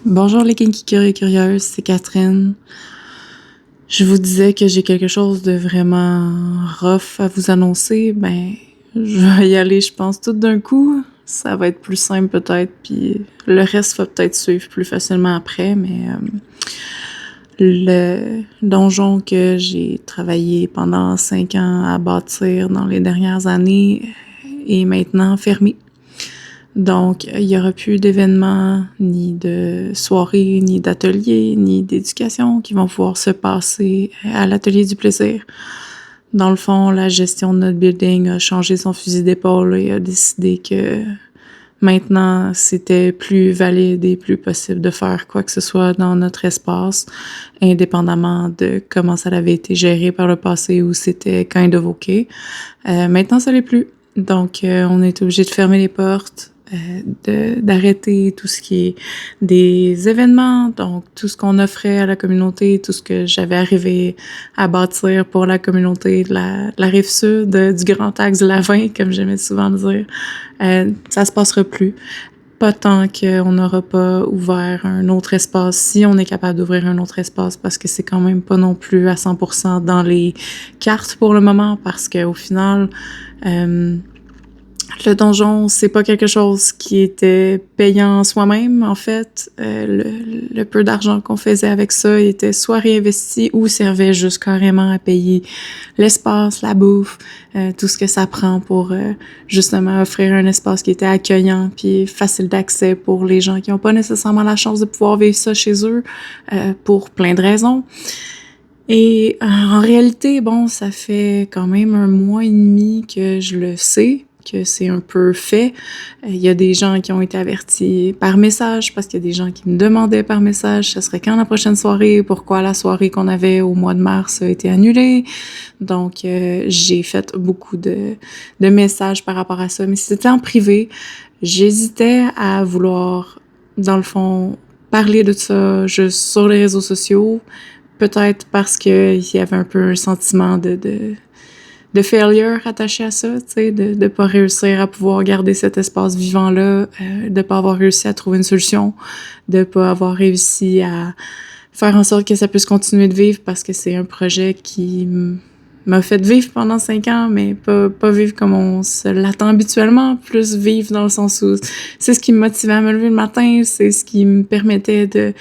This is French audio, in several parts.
Bonjour les kinky curieux et curieuses, c'est Catherine. Je vous disais que j'ai quelque chose de vraiment rough à vous annoncer. Je vais y aller, je pense, tout d'un coup. Ça va être plus simple peut-être, puis le reste va peut-être suivre plus facilement après, mais le donjon que j'ai travaillé pendant 5 ans à bâtir dans les dernières années est maintenant fermé. Donc, il n'y aura plus d'événements, ni de soirées, ni d'ateliers, ni d'éducation qui vont pouvoir se passer à l'atelier du plaisir. Dans le fond, la gestion de notre building a changé son fusil d'épaule et a décidé que maintenant, c'était plus valide et plus possible de faire quoi que ce soit dans notre espace, indépendamment de comment ça avait été géré par le passé où c'était kind of OK. Maintenant, ça l'est plus. Donc, on est obligé de fermer les portes, d'arrêter tout ce qui est des événements, donc tout ce qu'on offrait à la communauté, tout ce que j'avais arrivé à bâtir pour la communauté de la Rive-Sud, du Grand Axe de Lavin, comme j'aimais souvent le dire. Ça se passera plus. Pas tant qu'on n'aura pas ouvert un autre espace, si on est capable d'ouvrir un autre espace, parce que c'est quand même pas non plus à 100% dans les cartes pour le moment, parce qu'au final, le donjon, c'est pas quelque chose qui était payant en soi-même, en fait. Le peu d'argent qu'on faisait avec ça était soit réinvesti ou servait juste carrément à payer l'espace, la bouffe, tout ce que ça prend pour justement offrir un espace qui était accueillant puis facile d'accès pour les gens qui n'ont pas nécessairement la chance de pouvoir vivre ça chez eux pour plein de raisons. Et en réalité, bon, ça fait quand même 1 mois et demi que je le sais, que c'est un peu fait. Il y a des gens qui ont été avertis par message, parce qu'il y a des gens qui me demandaient par message, ça serait quand la prochaine soirée, pourquoi la soirée qu'on avait au mois de mars a été annulée. Donc, j'ai fait beaucoup de messages par rapport à ça, mais c'était en privé. J'hésitais à vouloir, dans le fond, parler de ça juste sur les réseaux sociaux, peut-être parce qu'il y avait un peu un sentiment de failure attaché à ça, tu sais, de pas réussir à pouvoir garder cet espace vivant-là, de pas avoir réussi à trouver une solution, de pas avoir réussi à faire en sorte que ça puisse continuer de vivre, parce que c'est un projet qui m'a fait vivre pendant 5 ans, mais pas vivre comme on se l'attend habituellement, plus vivre dans le sens où c'est ce qui me motivait à me lever le matin, c'est ce qui me permettait de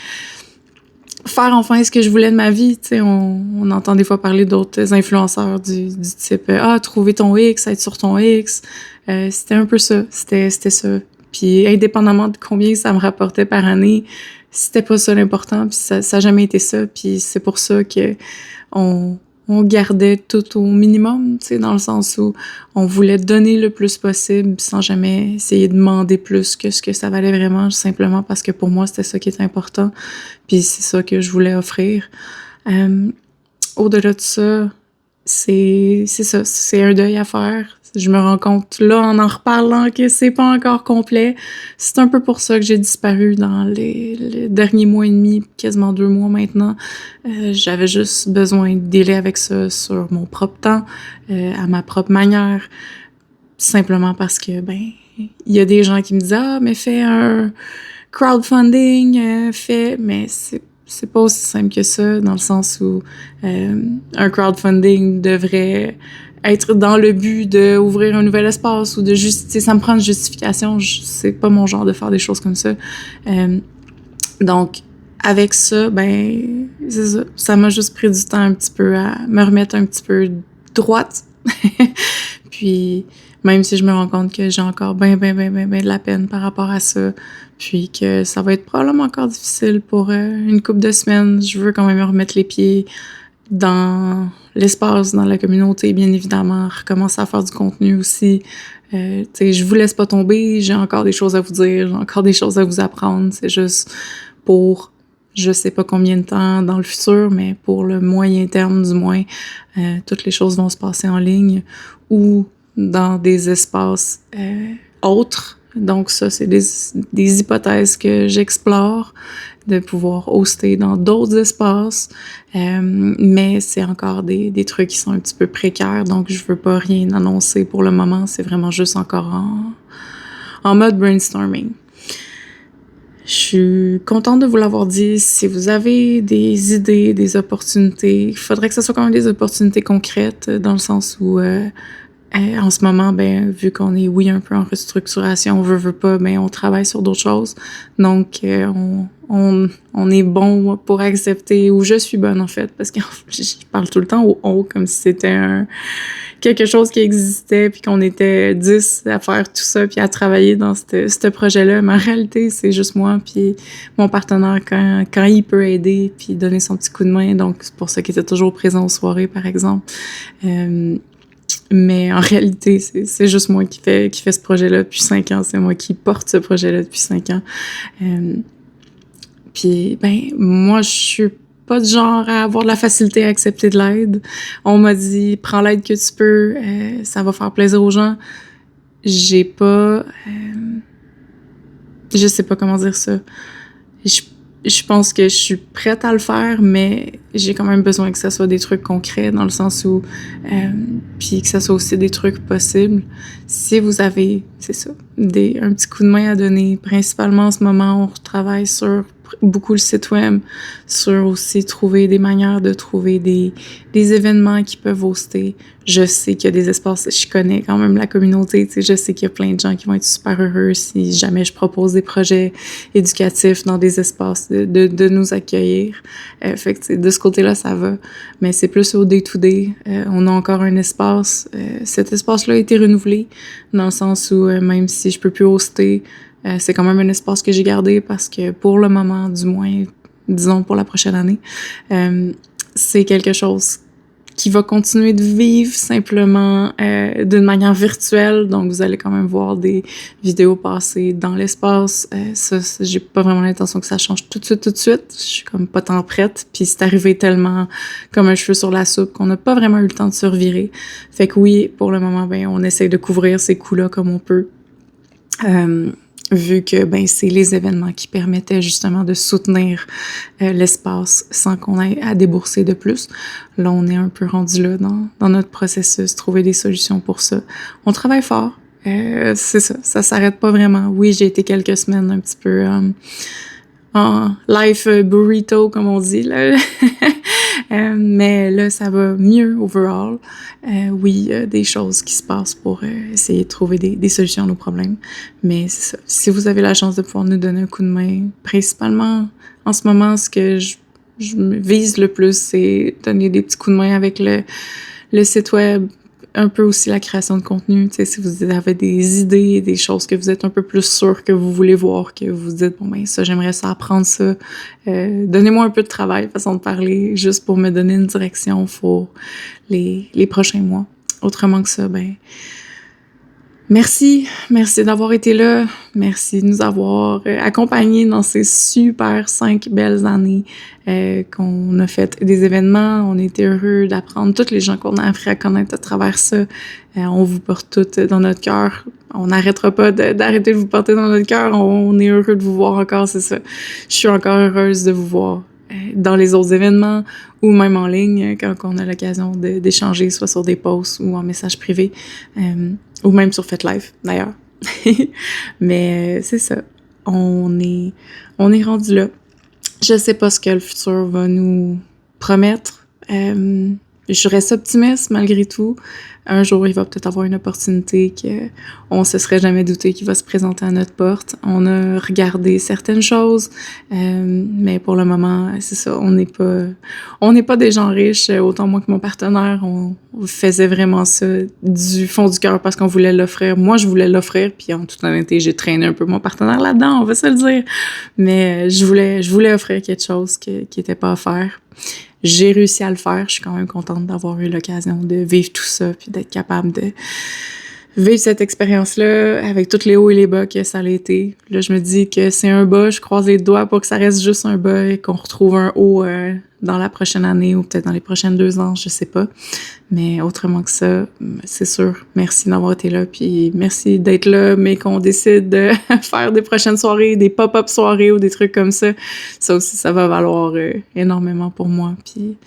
faire enfin ce que je voulais de ma vie. Tu sais, on entend des fois parler d'autres influenceurs du type trouver ton X, être sur ton X. C'était un peu ça, c'était ça. Puis indépendamment de combien ça me rapportait par année, c'était pas ça l'important, puis ça a jamais été ça, puis c'est pour ça que on gardait tout au minimum, tu sais, dans le sens où on voulait donner le plus possible sans jamais essayer de demander plus que ce que ça valait vraiment, simplement parce que pour moi, c'était ça qui était important, puis c'est ça que je voulais offrir. Au-delà de ça, c'est ça, c'est un deuil à faire. Je me rends compte, là, en reparlant, que c'est pas encore complet. C'est un peu pour ça que j'ai disparu dans les derniers mois et demi, quasiment 2 mois maintenant. J'avais juste besoin de dealer avec ça sur mon propre temps, à ma propre manière, simplement parce que, il y a des gens qui me disent « Ah, mais fais un crowdfunding, mais c'est pas aussi simple que ça, dans le sens où un crowdfunding devrait être dans le but d'ouvrir un nouvel espace ou de ça me prend une justification. C'est pas mon genre de faire des choses comme ça. Donc, avec ça, c'est ça. Ça m'a juste pris du temps un petit peu à me remettre un petit peu droite. Puis, même si je me rends compte que j'ai encore ben de la peine par rapport à ça, puis que ça va être probablement encore difficile pour une couple de semaines, je veux quand même me remettre les pieds dans l'espace, dans la communauté, bien évidemment, recommencer à faire du contenu aussi. Tu sais, je vous laisse pas tomber, j'ai encore des choses à vous dire, j'ai encore des choses à vous apprendre, c'est juste pour je sais pas combien de temps dans le futur, mais pour le moyen terme du moins, toutes les choses vont se passer en ligne ou dans des espaces autres. Donc ça, c'est des hypothèses que j'explore, de pouvoir hoster dans d'autres espaces, mais c'est encore des trucs qui sont un petit peu précaires, donc je veux pas rien annoncer pour le moment, c'est vraiment juste encore en mode brainstorming. Je suis contente de vous l'avoir dit. Si vous avez des idées, des opportunités, il faudrait que ce soit quand même des opportunités concrètes, dans le sens où en ce moment, vu qu'on est, oui, un peu en restructuration, on veut pas, mais on travaille sur d'autres choses. Donc, on est bon pour accepter, ou je suis bonne, en fait, parce que je parle tout le temps au « on » comme si c'était quelque chose qui existait, puis qu'on était 10 à faire tout ça, puis à travailler dans ce projet-là. Mais en réalité, c'est juste moi, puis mon partenaire quand il peut aider, puis donner son petit coup de main. Donc, c'est pour ça qu'il était toujours présent aux soirées, par exemple. Mais en réalité, c'est juste moi qui fait ce projet-là depuis 5 ans. C'est moi qui porte ce projet-là depuis 5 ans. Puis, moi, je suis pas du genre à avoir de la facilité à accepter de l'aide. On m'a dit, prends l'aide que tu peux, ça va faire plaisir aux gens. J'ai pas... je sais pas comment dire ça. Je pense que je suis prête à le faire, mais j'ai quand même besoin que ça soit des trucs concrets, dans le sens où... puis que ça soit aussi des trucs possibles. Si vous avez, c'est ça, un petit coup de main à donner, principalement en ce moment, on travaille sur beaucoup le site web, sur aussi trouver des manières de trouver des événements qui peuvent hoster. Je sais qu'il y a des espaces, je connais quand même la communauté, tu sais, je sais qu'il y a plein de gens qui vont être super heureux si jamais je propose des projets éducatifs dans des espaces de nous accueillir. Fait que, de ce côté-là, ça va. Mais c'est plus au day-to-day. On a encore un espace. Cet espace-là a été renouvelé, dans le sens où même si je peux plus hoster, c'est quand même un espace que j'ai gardé parce que pour le moment, du moins, disons pour la prochaine année, c'est quelque chose qui va continuer de vivre simplement d'une manière virtuelle. Donc, vous allez quand même voir des vidéos passer dans l'espace. Ça, j'ai pas vraiment l'intention que ça change tout de suite. Je suis comme pas tant prête. Puis c'est arrivé tellement comme un cheveu sur la soupe qu'on n'a pas vraiment eu le temps de se revirer. Fait que oui, pour le moment, on essaie de couvrir ces coûts-là comme on peut. Vu que c'est les événements qui permettaient justement de soutenir l'espace sans qu'on ait à débourser de plus. Là, on est un peu rendu là dans notre processus, trouver des solutions pour ça. On travaille fort, c'est ça s'arrête pas vraiment. Oui, j'ai été quelques semaines un petit peu en life burrito, comme on dit, là. Mais là, ça va mieux overall. Oui, il y a des choses qui se passent pour essayer de trouver des solutions à nos problèmes. Mais c'est ça. Si vous avez la chance de pouvoir nous donner un coup de main, principalement en ce moment, ce que je me vise le plus, c'est donner des petits coups de main avec le site web, un peu aussi la création de contenu. Tu sais, si vous avez des idées, des choses que vous êtes un peu plus sûr que vous voulez voir, que vous dites, ça, j'aimerais ça apprendre ça. Donnez-moi un peu de travail, façon de parler, juste pour me donner une direction pour les prochains mois. Autrement que ça, merci d'avoir été là. Merci de nous avoir accompagnés dans ces super 5 belles années qu'on a fait des événements. On était heureux d'apprendre toutes les gens qu'on a appris à connaître à travers ça. On vous porte toutes dans notre cœur. On n'arrêtera pas d'arrêter de vous porter dans notre cœur. On est heureux de vous voir encore, c'est ça. Je suis encore heureuse de vous voir dans les autres événements ou même en ligne quand on a l'occasion d'échanger, soit sur des posts ou en message privé. Ou même sur FetLife, d'ailleurs. Mais c'est ça. On est rendu là. Je sais pas ce que le futur va nous promettre. Je reste optimiste malgré tout. Un jour, il va peut-être avoir une opportunité qu'on se serait jamais douté qui va se présenter à notre porte. On a regardé certaines choses, mais pour le moment, c'est ça, on n'est pas des gens riches. Autant moi que mon partenaire, on faisait vraiment ça du fond du cœur parce qu'on voulait l'offrir. Moi, je voulais l'offrir, puis en toute honnêteté, j'ai traîné un peu mon partenaire là-dedans, on va se le dire. Mais je voulais offrir quelque chose qui était pas offert. J'ai réussi à le faire. Je suis quand même contente d'avoir eu l'occasion de vivre tout ça puis d'être capable de vivre cette expérience-là avec tous les hauts et les bas que ça a été. Là, je me dis que c'est un bas. Je croise les doigts pour que ça reste juste un bas et qu'on retrouve un haut dans la prochaine année ou peut-être dans les prochaines 2 ans, je sais pas. Mais autrement que ça, c'est sûr, merci d'avoir été là, puis merci d'être là, mais qu'on décide de faire des prochaines soirées, des pop-up soirées ou des trucs comme ça. Ça aussi, ça va valoir énormément pour moi, puis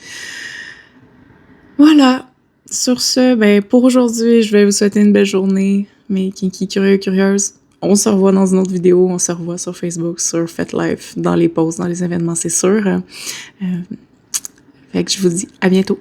voilà. Sur ce, pour aujourd'hui, je vais vous souhaiter une belle journée, mes kinky curieux, curieuses. on se revoit dans une autre vidéo, on se revoit sur Facebook, sur FetLife, dans les posts, dans les événements, c'est sûr. Fait que je vous dis à bientôt.